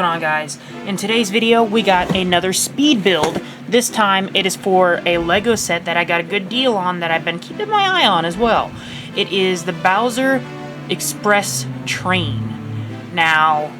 going on, guys? In today's video we got another speed build. This time it is for a Lego set that I got a good deal on that I've been keeping my eye on as well. It is the Bowser Express Train. Now,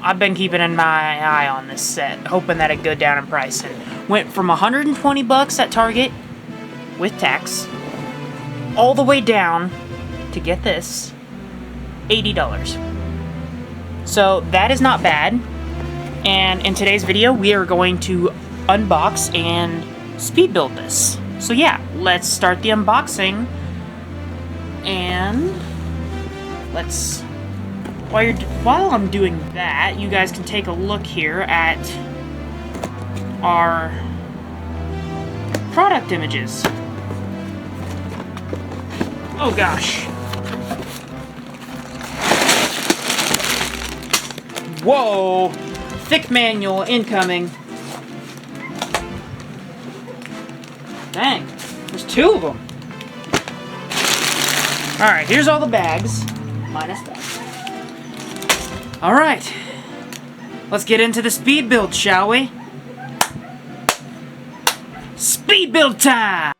I've been keeping my eye on this set, hoping that it'd go down in price, and went from 120 bucks at Target with tax all the way down to, get this, $80. So that is not bad, and in today's video we are going to unbox and speed build this. So yeah, let's start the unboxing, and while I'm doing that, you guys can take a look here at our product images. Oh gosh. Whoa! Thick manual incoming. Dang, there's two of them. Alright, here's all the bags. Minus that. Alright. Let's get into the speed build, shall we? Speed build time!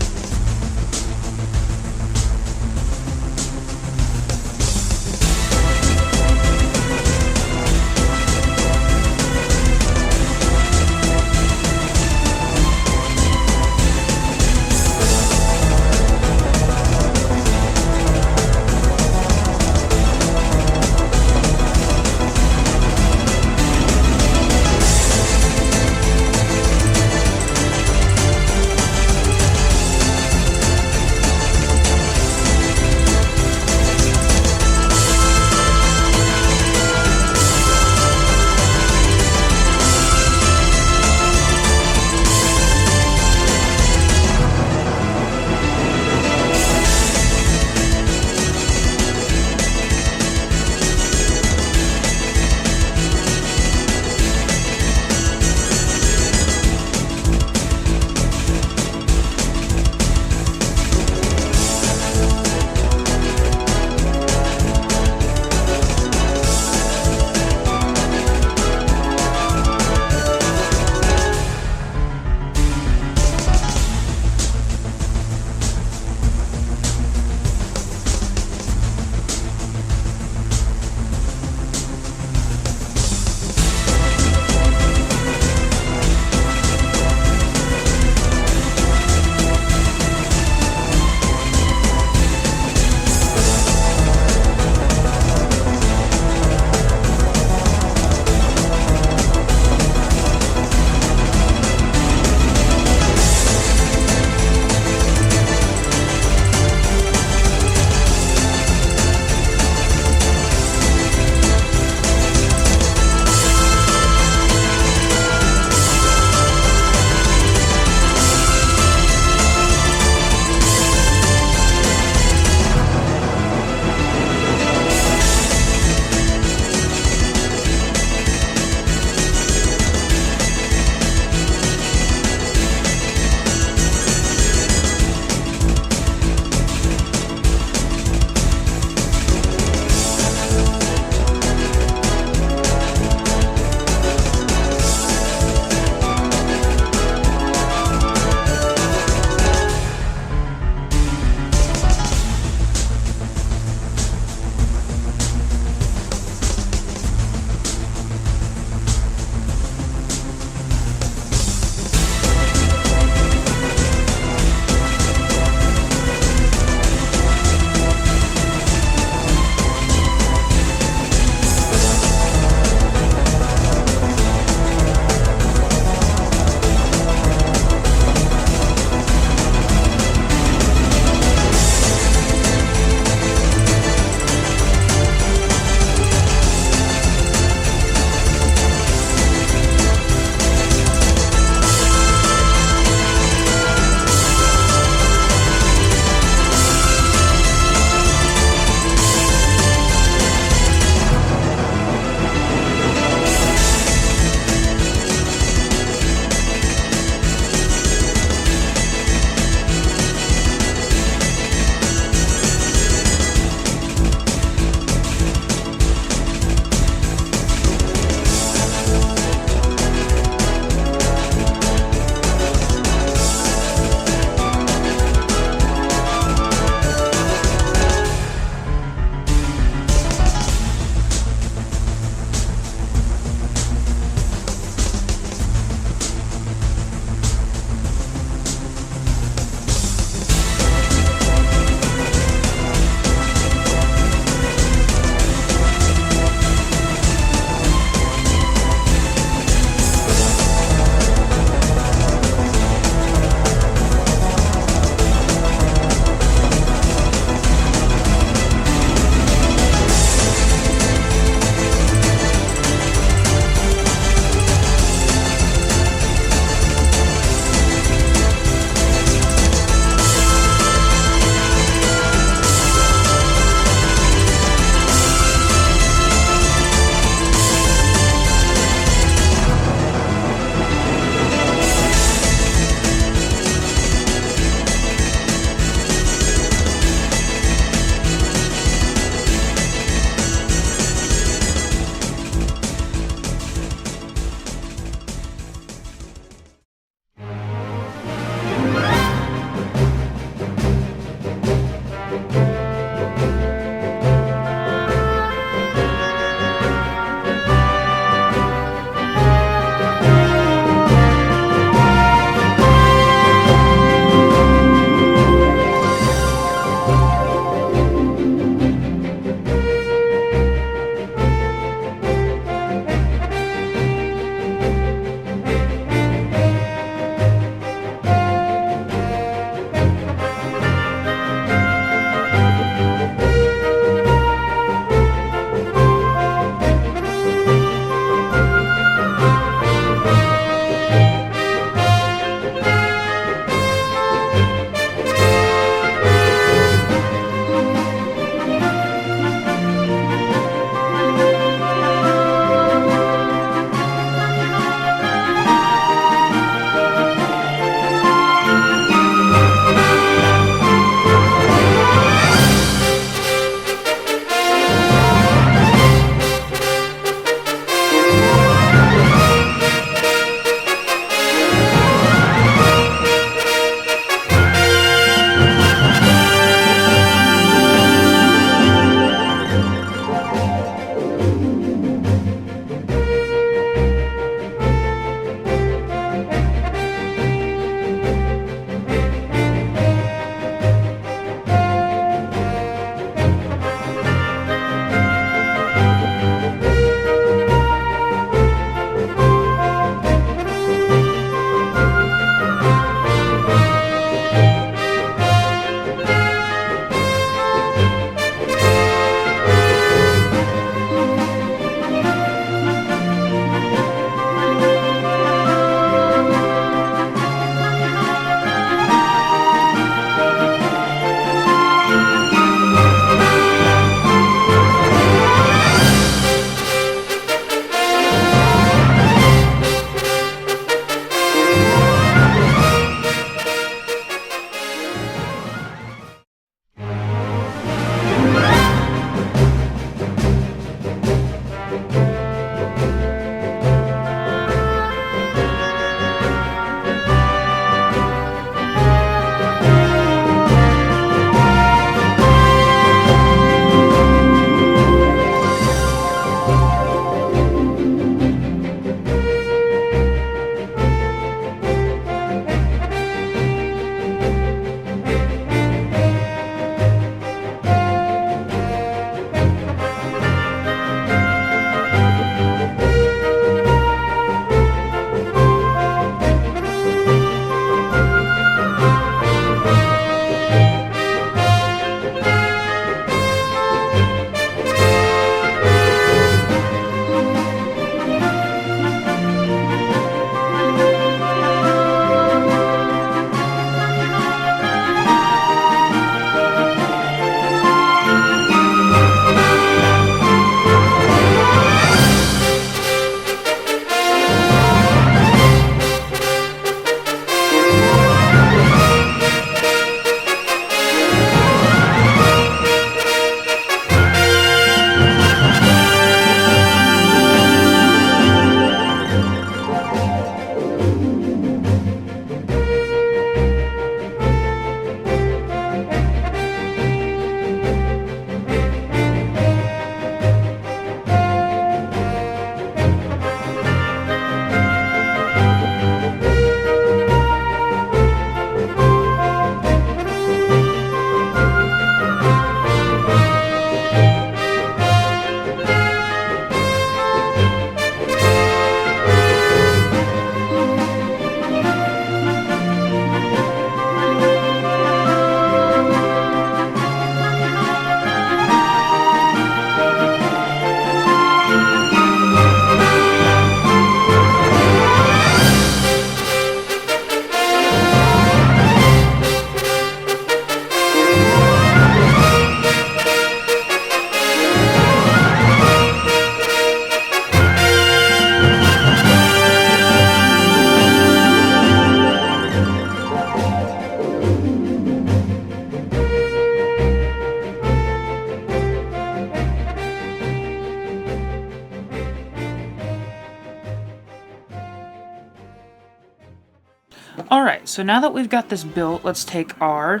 So now that we've got this built, let's take our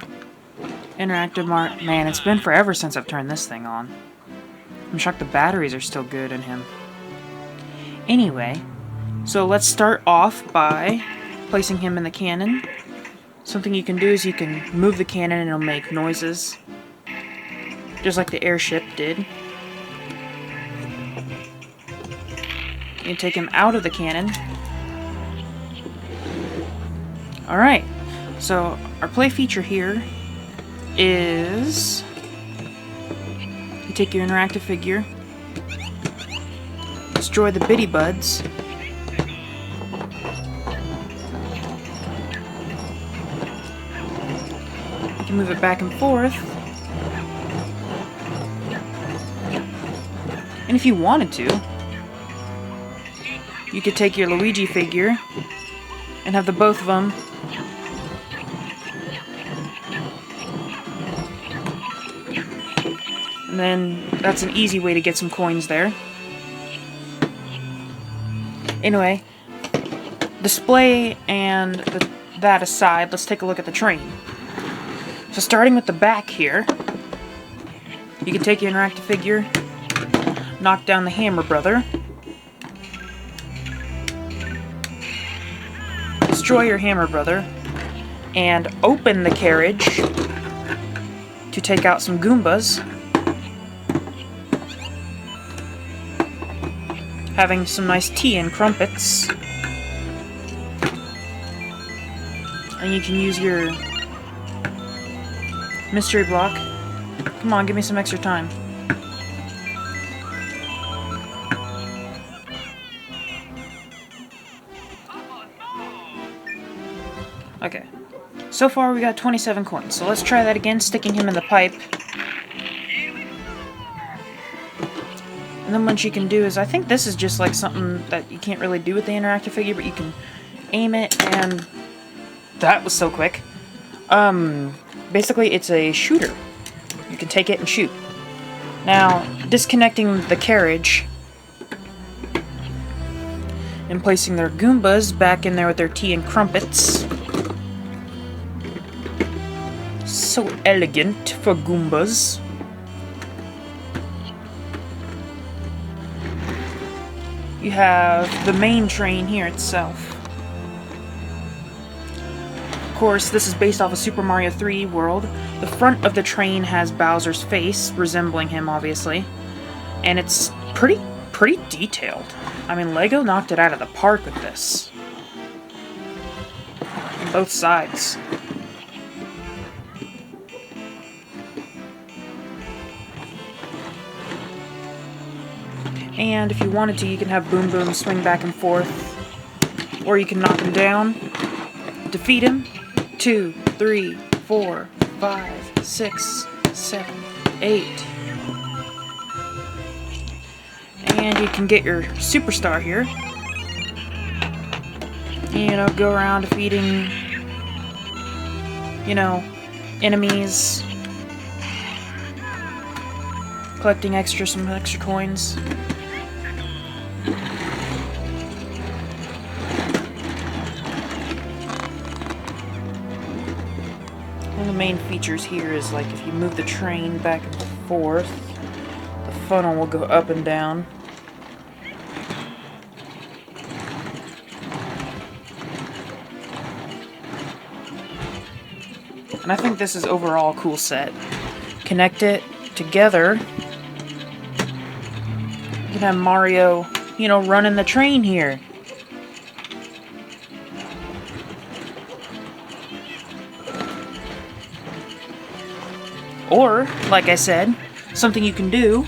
interactive man, it's been forever since I've turned this thing on. I'm shocked the batteries are still good in him. Anyway, so let's start off by placing him in the cannon. Something you can do is you can move the cannon and it'll make noises, just like the airship did. You can take him out of the cannon. Alright, so our play feature here is you take your interactive figure, destroy the bitty buds, you can move it back and forth, and if you wanted to, you could take your Luigi figure and have the both of them and then that's an easy way to get some coins there. Anyway, display and that aside, let's take a look at the train. So starting with the back here, you can take your interactive figure, knock down the Hammer Brother, destroy your Hammer Brother, and open the carriage to take out some Goombas, having some nice tea and crumpets. And you can use your mystery block. Come on, give me some extra time. Okay. So far we got 27 coins, so let's try that again, sticking him in the pipe. And then what you can do is, I think this is just like something that you can't really do with the interactive figure, but you can aim it, and that was so quick. Basically it's a shooter. You can take it and shoot. Now, disconnecting the carriage and placing their Goombas back in there with their tea and crumpets. So elegant for Goombas. You have the main train here itself. Of course, this is based off of Super Mario 3 world. The front of the train has Bowser's face, resembling him, obviously. And it's pretty detailed. I mean, LEGO knocked it out of the park with this. On both sides. And if you wanted to, you can have Boom Boom swing back and forth. Or you can knock him down, defeat him. 2, 3, 4, 5, 6, 7, 8. And you can get your superstar here. You know, go around defeating, you know, enemies. Collecting some extra coins. One of the main features here is, like, if you move the train back and forth, the funnel will go up and down. And I think this is overall a cool set. Connect it together. You can have Mario, you know, running the train here. Or, like I said, something you can do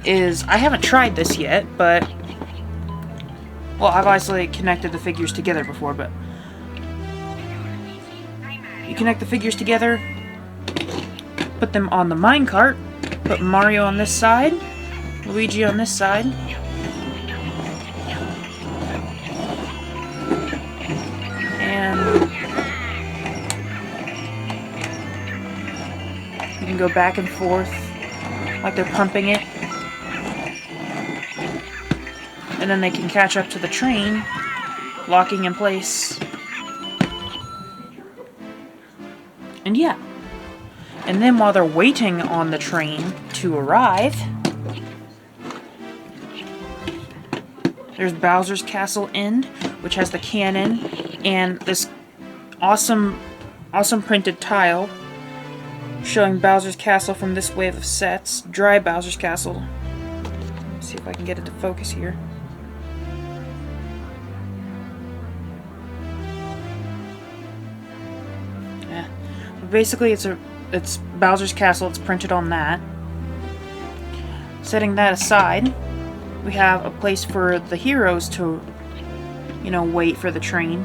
is, I haven't tried this yet, but, well, I've obviously connected the figures together before, but you connect the figures together, put them on the minecart, put Mario on this side, Luigi on this side, and you can go back and forth like they're pumping it, and then they can catch up to the train, locking in place. And yeah. And then while they're waiting on the train to arrive, there's Bowser's Castle End, which has the cannon and this awesome printed tile showing Bowser's Castle from this wave of sets. Dry Bowser's Castle. Let's see if I can get it to focus here. Yeah. But basically it's Bowser's Castle, it's printed on that. Setting that aside, we have a place for the heroes to, you know, wait for the train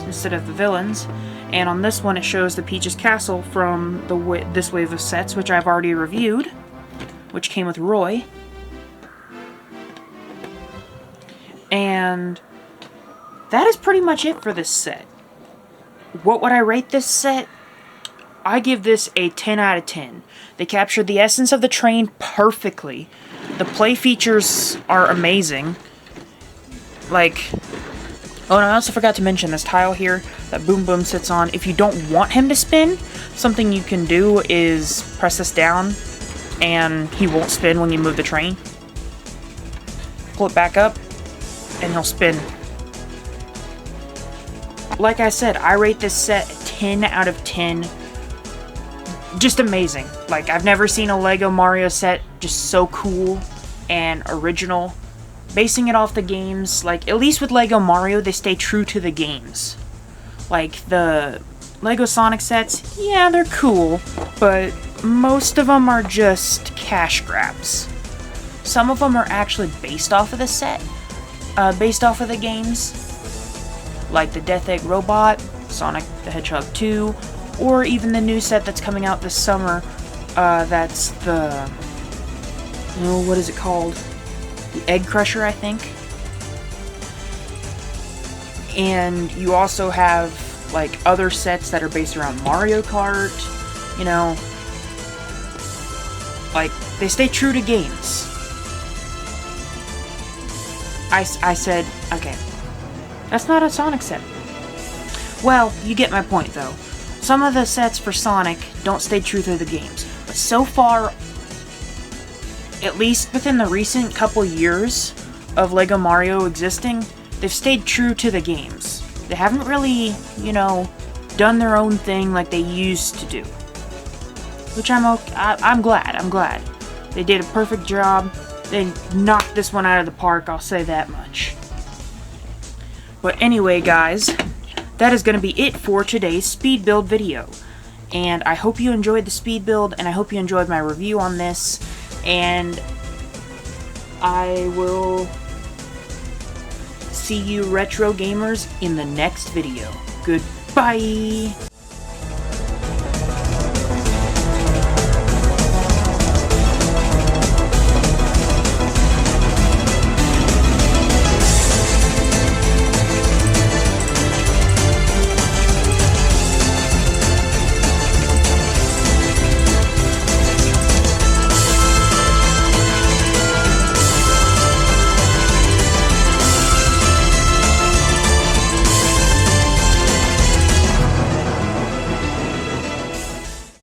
instead of the villains. And on this one it shows the Peach's Castle from this wave of sets, which I've already reviewed, which came with Roy. And that is pretty much it for this set. What would I rate this set? I give this a 10 out of 10. They captured the essence of the train perfectly. The play features are amazing. Like, oh, and I also forgot to mention this tile here that Boom Boom sits on. If you don't want him to spin, something you can do is press this down and he won't spin when you move the train. Pull it back up and he'll spin. Like I said, I rate this set 10 out of 10. Just amazing. Like, I've never seen a Lego Mario set just so cool and original. Basing it off the games, like, at least with Lego Mario, they stay true to the games. Like, the Lego Sonic sets, yeah, they're cool, but most of them are just cash grabs. Some of them are actually based off of the set, based off of the games, like the Death Egg Robot, Sonic the Hedgehog 2, or even the new set that's coming out this summer, that's the, oh, what is it called? The Egg Crusher, I think. And you also have, like, other sets that are based around Mario Kart, you know. Like, they stay true to games. I said, okay, that's not a Sonic set. Well, you get my point, though. Some of the sets for Sonic don't stay true to the games. But so far, at least within the recent couple years of Lego Mario existing, they've stayed true to the games. They haven't really, you know, done their own thing like they used to do. Which I'm glad. They did a perfect job. They knocked this one out of the park, I'll say that much. But anyway, guys, that is going to be it for today's speed build video. And I hope you enjoyed the speed build, and I hope you enjoyed my review on this. And I will see you retro gamers in the next video. Goodbye!